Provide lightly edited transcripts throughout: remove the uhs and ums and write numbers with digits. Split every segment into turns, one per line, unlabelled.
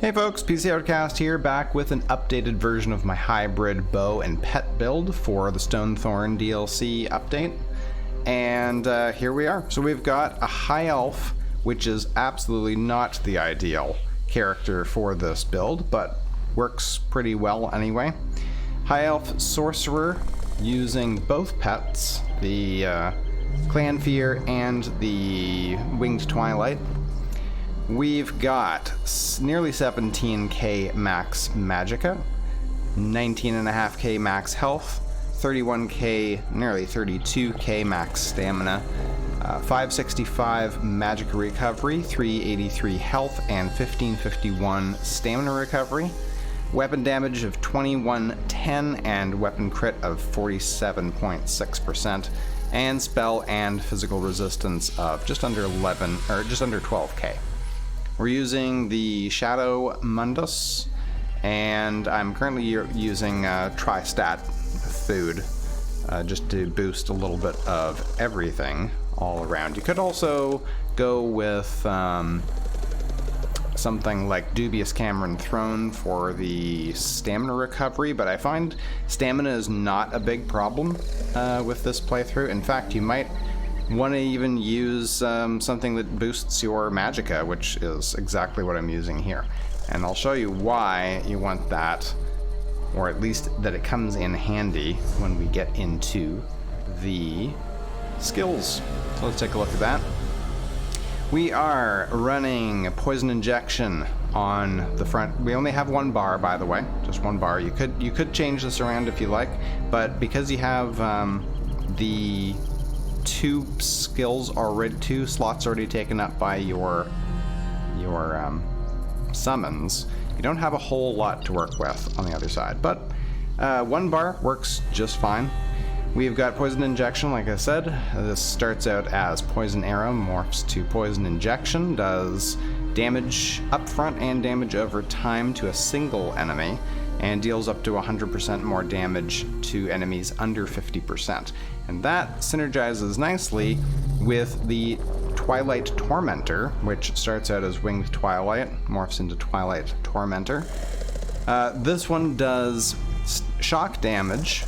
Hey folks, PC Outcast here, back with an updated version of my hybrid bow and pet build for the Stonethorn DLC update. And here we are. So we've got a high elf, which is absolutely not the ideal character for this build, but works pretty well anyway. High elf sorcerer using both pets, the Clanfear and the Winged Twilight. We've got nearly 17k max magicka, 19.5k max health, 31k, nearly 32k max stamina, 565 magicka recovery, 383 health, and 1551 stamina recovery, weapon damage of 2110 and weapon crit of 47.6%, and spell and physical resistance of just under 12k. We're using the Shadow Mundus, and I'm currently using Tri-Stat food just to boost a little bit of everything all around. You could also go with something like Dubious Cameron Throne for the stamina recovery, but I find stamina is not a big problem with this playthrough. In fact, you might want to even use something that boosts your magicka, which is exactly what I'm using here. And I'll show you why you want that, or at least that it comes in handy when we get into the skills. So let's take a look at that. We are running Poison Injection on the front. We only have one bar, by the way, just one bar. You could change this around if you like, but because you have the two slots already taken up by your summons, you don't have a whole lot to work with on the other side, but one bar works just fine. We've got Poison Injection, like I said. This starts out as Poison Arrow, morphs to Poison Injection, does damage up front and damage over time to a single enemy, and deals up to 100% more damage to enemies under 50%. And that synergizes nicely with the Twilight Tormentor, which starts out as Winged Twilight, morphs into Twilight Tormentor. This one does shock damage,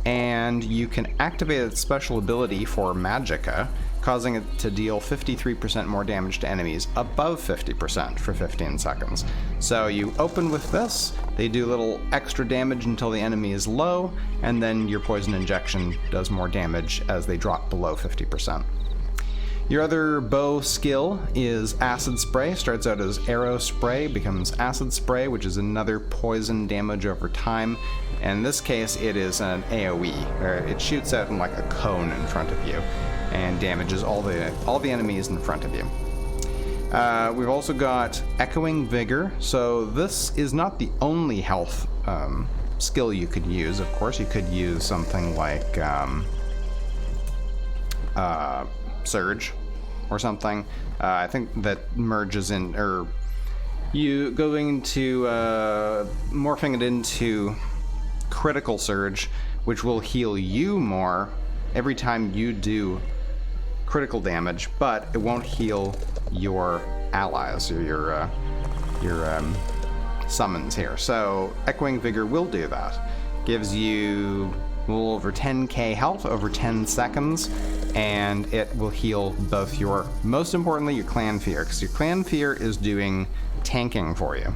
and you can activate its special ability for magicka, causing it to deal 53% more damage to enemies above 50% for 15 seconds. So you open with this, they do a little extra damage until the enemy is low, and then your Poison Injection does more damage as they drop below 50%. Your other bow skill is Acid Spray. Starts out as Arrow Spray, becomes Acid Spray, which is another poison damage over time. And in this case, it is an AoE, where it shoots out in like a cone in front of you and damages all the enemies in front of you. We've also got Echoing Vigor. So this is not the only health skill you could use. Of course, you could use something like Surge or something. I think that merges in, or you going to morphing it into Critical Surge, which will heal you more every time you do critical damage, but it won't heal your allies or your summons here. So Echoing Vigor will do that. Gives you a little over 10k health over 10 seconds, and it will heal both your, most importantly, your Clanfear, because your Clanfear is doing tanking for you,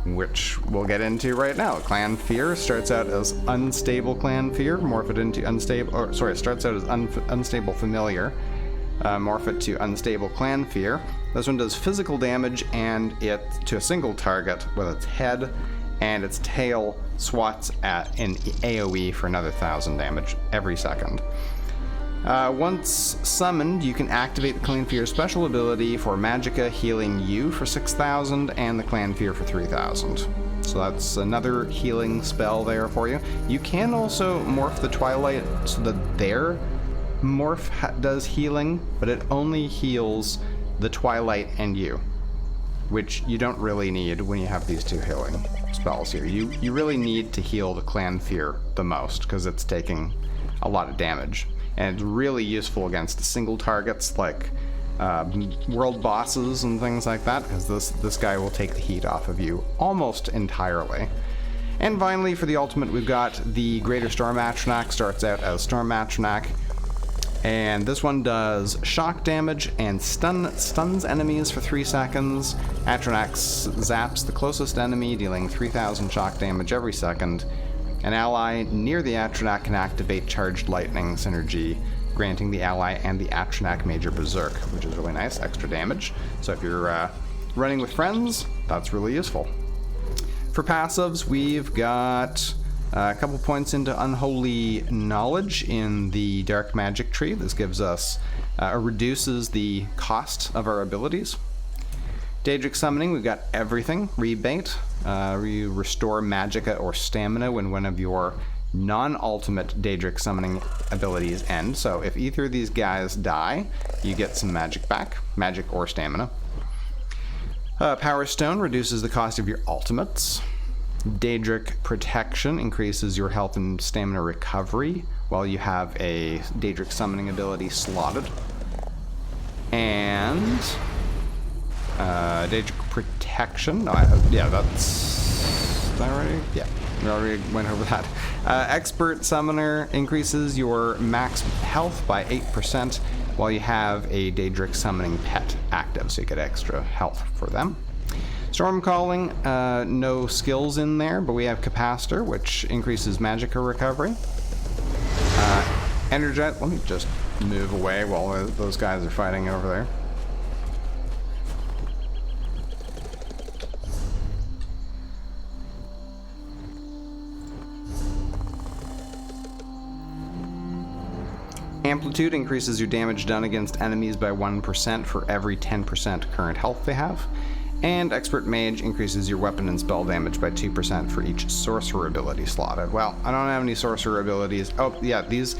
which we'll get into right now. Clanfear starts out as Unstable Clanfear, morph it into Unstable, or sorry, it starts out as Unstable Familiar, morph it to Unstable Clanfear. This one does physical damage, and it to a single target with its head, and its tail swats at an AoE for another 1,000 damage every second. Once summoned, you can activate the Clanfear special ability for magicka, healing you for 6,000 and the Clanfear for 3,000. So that's another healing spell there for you. You can also morph the Twilight so that their morph does healing, but it only heals the Twilight and you, which you don't really need when you have these two healing spells here. You really need to heal the Clanfear the most, because it's taking a lot of damage. And it's really useful against single targets like world bosses and things like that, because this guy will take the heat off of you almost entirely. And finally, for the ultimate, we've got the Greater Storm Atronach. Starts out as Storm Atronach, and this one does shock damage and stuns enemies for 3 seconds. Atronach zaps the closest enemy, dealing 3,000 shock damage every second. An ally near the Atronach can activate Charged Lightning synergy, granting the ally and the Atronach Major Berserk, which is really nice, extra damage. So if you're running with friends, that's really useful. For passives, we've got a couple points into Unholy Knowledge in the Dark Magic tree. This gives us, reduces the cost of our abilities. Daedric Summoning, we've got everything. Rebate, you restore Magicka or Stamina when one of your non-ultimate Daedric Summoning abilities end. So if either of these guys die, you get some magic back, magic or stamina. Power Stone reduces the cost of your ultimates. Daedric Protection increases your health and stamina recovery while you have a Daedric Summoning ability slotted. And Daedric Protection, yeah, that's that already? Yeah, we already went over that. Expert Summoner increases your max health by 8% while you have a Daedric Summoning pet active, so you get extra health for them. Storm Calling, no skills in there, but we have Capacitor, which increases Magicka recovery. Energize, let me just move away while those guys are fighting over there. Amplitude increases your damage done against enemies by 1% for every 10% current health they have. And Expert Mage increases your weapon and spell damage by 2% for each sorcerer ability slotted. Well, I don't have any sorcerer abilities. Oh, yeah, these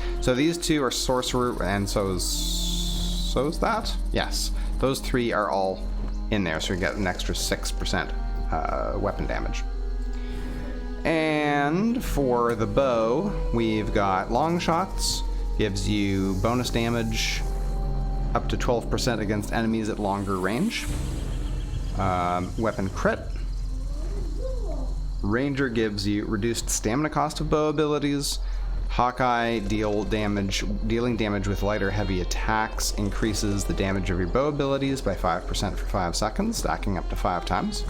two are sorcerer, and so is that? Yes. Those 3 are all in there, so we get an extra 6% weapon damage. And for the bow, we've got Long Shots. Gives you bonus damage up to 12% against enemies at longer range. Weapon Crit. Ranger gives you reduced stamina cost of bow abilities. Hawkeye, dealing damage with light or heavy attacks increases the damage of your bow abilities by 5% for 5 seconds, stacking up to 5 times.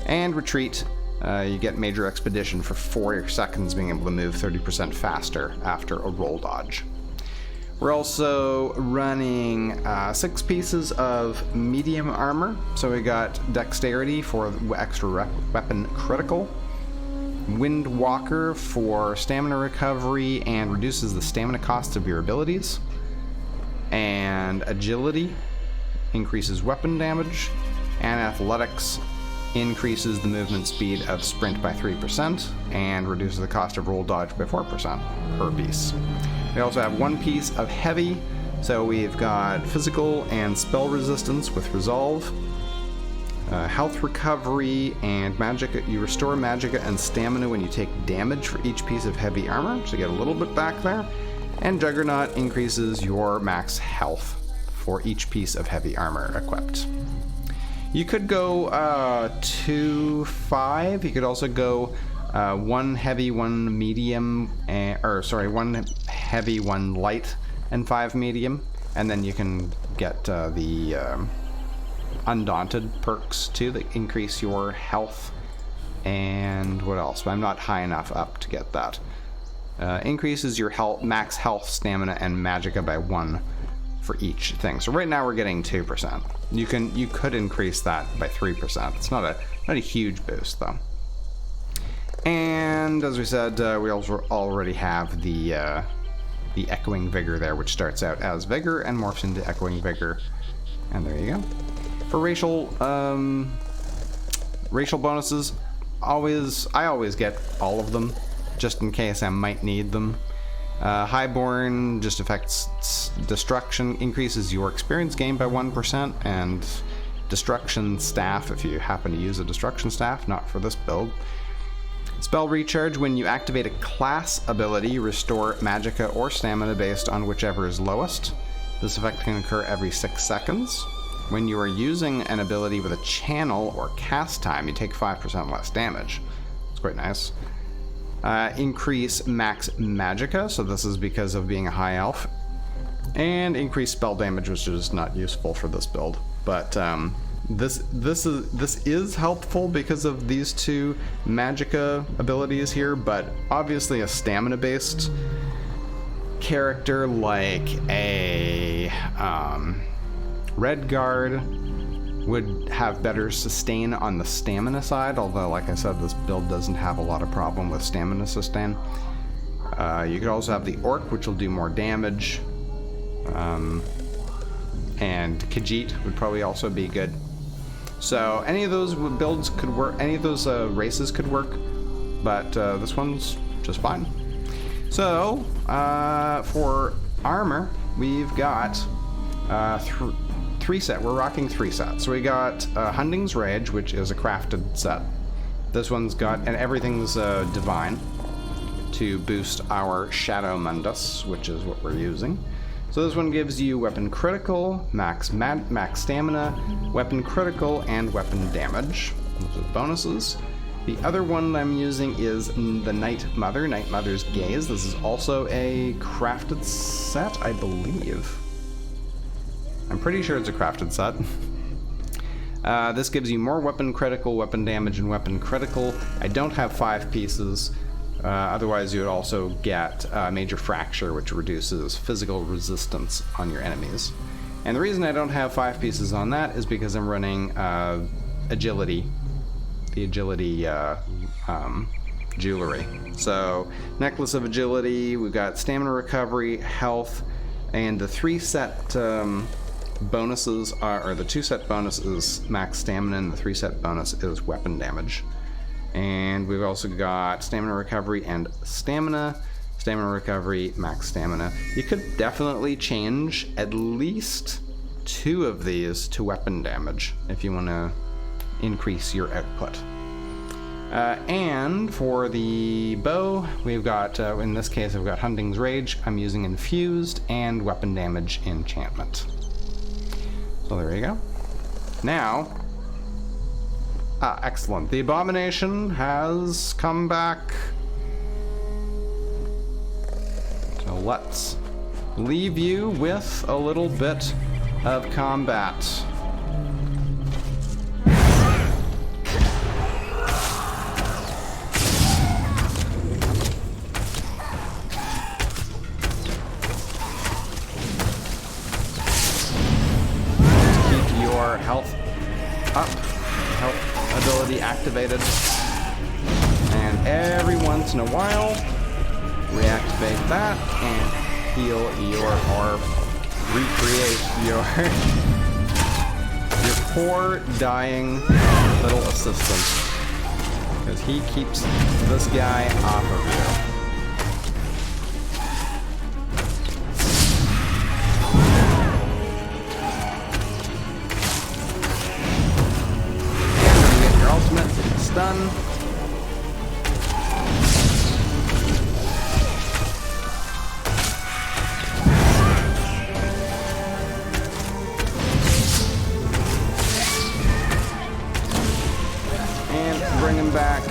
And Retreat. You get Major Expedition for 4 seconds, being able to move 30% faster after a roll dodge. We're also running 6 pieces of medium armor. So we got Dexterity for extra weapon critical, Windwalker for stamina recovery and reduces the stamina cost of your abilities, and Agility increases weapon damage, and Athletics increases the movement speed of sprint by 3% and reduces the cost of roll dodge by 4% per piece. We also have 1 piece of heavy, so we've got physical and spell resistance with resolve, health recovery, and Magicka. You restore Magicka and stamina when you take damage for each piece of heavy armor, so you get a little bit back there. And Juggernaut increases your max health for each piece of heavy armor equipped. You could go 2-5. You could also go 1 heavy, 1 medium, 1 heavy, 1 light, and 5 medium. And then you can get the Undaunted perks too that increase your health. And what else? I'm not high enough up to get that. Increases your health, max health, stamina, and Magicka by 1 for each thing. So right now we're getting 2%. You could increase that by 3%. It's not a huge boost though. And as we said, we also already have the Echoing Vigor there, which starts out as Vigor and morphs into Echoing Vigor. And there you go. For racial bonuses, I always get all of them, just in case I might need them. Highborn just affects destruction, increases your experience gain by 1%, and destruction staff if you happen to use a destruction staff, not for this build. Spell recharge, when you activate a class ability, restore Magicka or stamina based on whichever is lowest. This effect can occur every 6 seconds. When you are using an ability with a channel or cast time, you take 5% less damage. It's quite nice. Increase max magicka, so this is because of being a high elf. And increase spell damage, which is not useful for this build. But this is helpful because of these two magicka abilities here, but obviously a stamina-based character like a Red Guard would have better sustain on the stamina side, although like I said, this build doesn't have a lot of problem with stamina sustain. You could also have the Orc, which will do more damage, and Khajiit would probably also be good. So any of those builds could work, any of those races could work, but this one's just fine. So for armor, we've got three set. We're rocking 3 sets. So we got Hunding's Rage, which is a crafted set. This one's got, and everything's divine to boost our Shadow Mundus, which is what we're using. So this one gives you weapon critical, max stamina, weapon critical, and weapon damage. Those are the bonuses. The other one I'm using is the Night Mother's Gaze. This is also a crafted set, I believe. I'm pretty sure it's a crafted set. This gives you more weapon critical, weapon damage, and weapon critical. I don't have 5 pieces. Otherwise, you would also get Major Fracture, which reduces physical resistance on your enemies. And the reason I don't have 5 pieces on that is because I'm running Agility. The Agility jewelry. So, Necklace of Agility, we've got Stamina Recovery, Health, and the 3 set bonuses are, or the 2 set bonus is max stamina, and the 3 set bonus is weapon damage. And we've also got Stamina Recovery and Stamina. Stamina Recovery, max stamina. You could definitely change at least 2 of these to weapon damage if you want to increase your output. And for the bow, we've got, in this case, I've got Hunting's Rage. I'm using Infused and Weapon Damage Enchantment. So there you go. Now, excellent. The Abomination has come back. So let's leave you with a little bit of combat. Health up, health ability activated, and every once in a while reactivate that and heal your, or recreate your poor dying little assistant, because he keeps this guy off of you. Done. And bring him back.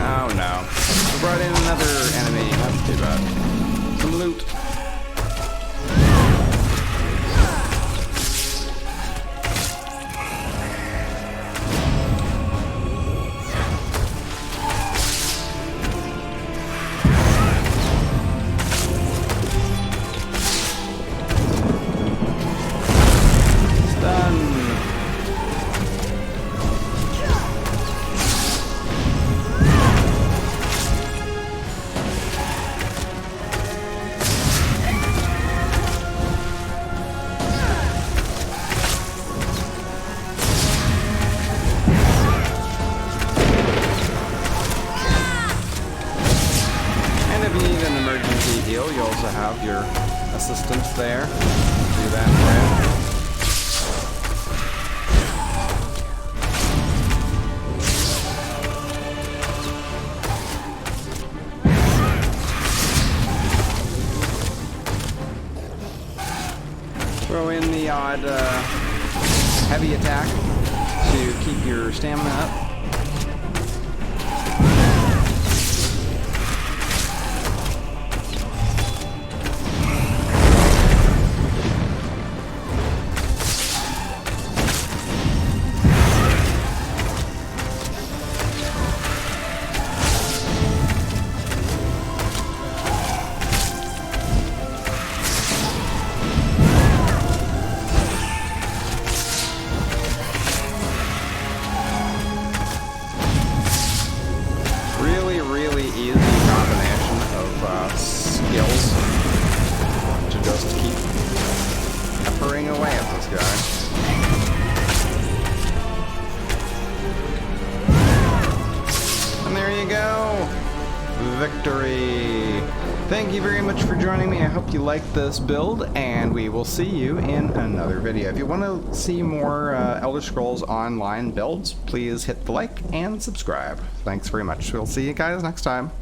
Oh no. We brought in another enemy. That's too bad. Some loot. almost there. Do that for you. Throw in the odd heavy attack to keep your stamina up. Really easy combination of skills to just keep peppering away at this guy. And there you go! Victory! Thank you very much for joining me. I hope you liked this build, and we will see you in another video. If you want to see more Elder Scrolls Online builds, please hit the like and subscribe. Thanks very much. We'll see you guys next time.